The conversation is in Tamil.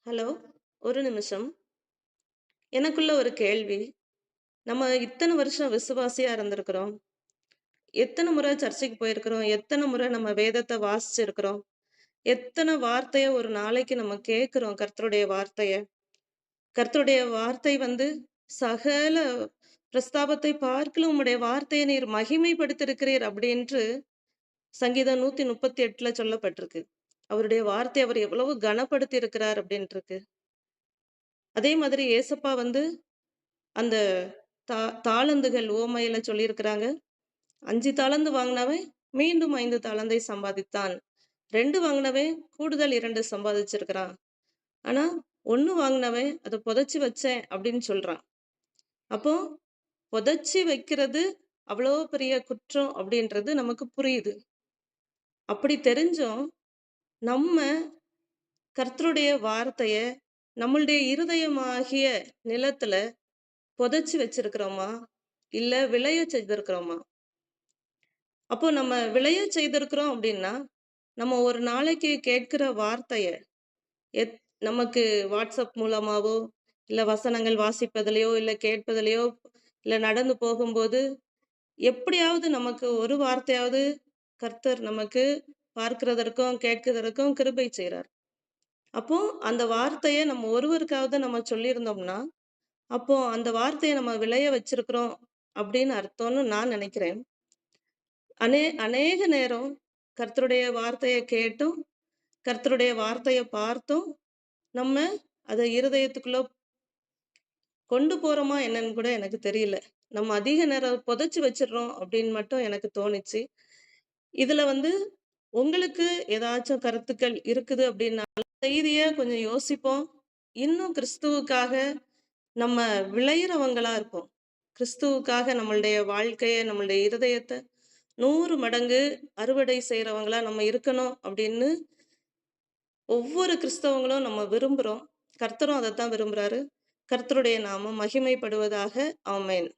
ஹலோ. ஒரு நிமிஷம். எனக்குள்ள ஒரு கேள்வி. நம்ம இத்தன வருஷம் விசுவாசியா இருந்திருக்கிறோம். எத்தன முறை சர்ச்சுக்கு போயிருக்கிறோம். எத்தன முறை நம்ம வேதத்த வாசிச்சிருக்கிறோம். எத்தன வார்த்தைய ஒரு நாளைக்கு நம்ம கேட்கிறோம் கர்த்தருடைய வார்த்தைய. கர்த்தருடைய வார்த்தை வந்து சகல பிரஸ்தாபத்தை பார்க்கிலும் உம்முடைய வார்த்தையை நீர் மகிமைப்படுத்தியிருக்கிறீர் அப்படின்று சங்கீதம் 138ல சொல்லப்பட்டிருக்கு. அவருடைய வார்த்தைய அவர் எவ்வளவு கனப்படுத்தி இருக்கிறார் அப்படின்ருக்கு. அதே மாதிரி ஏசப்பா வந்து அந்த தாளந்துகள் உவமையில சொல்லியிருக்கிறாங்க. 5 தாலந்து வாங்கினவன் மீண்டும் 5 தாலந்தை சம்பாதித்தான். 2 வாங்கினவன் கூடுதல் 2 சம்பாதிச்சிருக்கிறான். ஆனா 1 வாங்கினவன் அத புதைச்சு வச்சேன் அப்படின்னு சொல்றான். அப்போ புதைச்சு வைக்கிறது அவ்வளோ பெரிய குற்றம் அப்படின்றது நமக்கு புரியுது. அப்படி தெரிஞ்சும் நம்ம கர்த்தருடைய வார்த்தைய நம்மளுடைய இருதயமாகிய நிலத்துல புதைச்சு வச்சிருக்கிறோமா? இல்ல விளைய செய்திருக்கிறோமா? அப்போ நம்ம விளைய செய்திருக்கிறோம் அப்படின்னா, நம்ம ஒரு நாளைக்கு கேட்கிற வார்த்தைய எத் நமக்கு WhatsApp மூலமாவோ, இல்ல வசனங்கள் வாசிப்பதிலயோ, இல்ல கேட்பதிலயோ, இல்ல நடந்து போகும்போது, எப்படியாவது நமக்கு ஒரு வார்த்தையாவது கர்த்தர் நமக்கு பார்க்கிறதற்கும், கேட்கிறதற்கும் கிருபை செய்றார். அப்போ அந்த வார்த்தைய நம்ம ஒருவருக்காவது நம்ம சொல்லியிருந்தோம்னா, அப்போ அந்த வார்த்தைய நம்ம விளைய வச்சிருக்கிறோம் அப்படின்னு அர்த்தம்னு நான் நினைக்கிறேன். அநேக நேரம் கர்த்தருடைய வார்த்தைய கேட்டும், கர்த்தருடைய வார்த்தைய பார்த்தும், நம்ம அத இருதயத்துக்குள்ள கொண்டு போறோமா என்னன்னு கூட எனக்கு தெரியல. நம்ம அதிக நேரம் புதைச்சு வச்சுடுறோம் அப்படின்னு மட்டும் எனக்கு தோணுச்சு. இதுல வந்து உங்களுக்கு ஏதாச்சும் கருத்துக்கள் இருக்குது அப்படின்னா, செய்திய கொஞ்சம் யோசிப்போம். இன்னும் கிறிஸ்துவுக்காக நம்ம விளையிறவங்களா இருப்போம். கிறிஸ்துவுக்காக நம்மளுடைய வாழ்க்கைய, நம்மளுடைய இருதயத்த 100 மடங்கு அறுவடை செய்றவங்களா நம்ம இருக்கணும் அப்படின்னு ஒவ்வொரு கிறிஸ்தவங்களும் நம்ம விரும்புறோம். கர்த்தரும் அதத்தான் விரும்புறாரு. கர்த்தருடைய நாமம் மகிமைப்படுவதாக. ஆமென்.